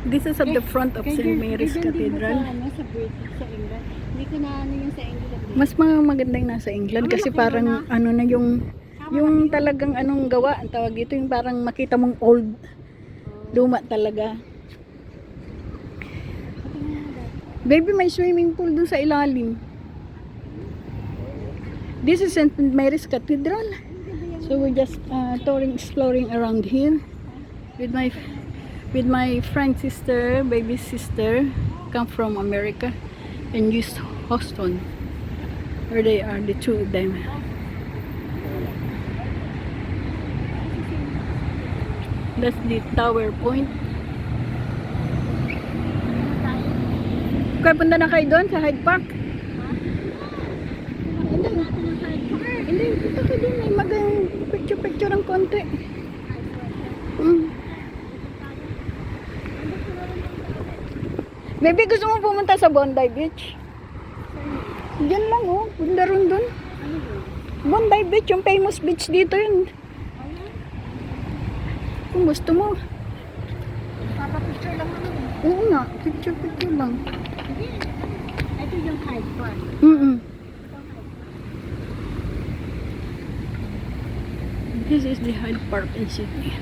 This is at the front of St. Mary's Cathedral. Sa British, sa England. Hindi ko na ano yung sa England. Mas mga magandang nasa England kasi parang ano na yung talagang anong gawa ang tawag dito, yung parang makita mong old, luma talaga. Baby, may swimming pool dun sa ilalim. This is St. Mary's Cathedral. So we're just touring, exploring around here with my friend sister, baby sister, come from America and used Houston, where they are, the two of them. That's the tower point. Kaya punta na kayo doon sa Hyde Park? Hindi, punta kayo doon. May magang picture ng konti. Maybe gusto mo pumunta sa Bondi Beach? Diyan lang oh, bunda ron doon. Bondi Beach, yung famous beach dito yun. Kung gusto mo. Papa-picture lang naman. Oo nga, picture lang. Ito yung Hyde Park. This is the Hyde Park in Sydney.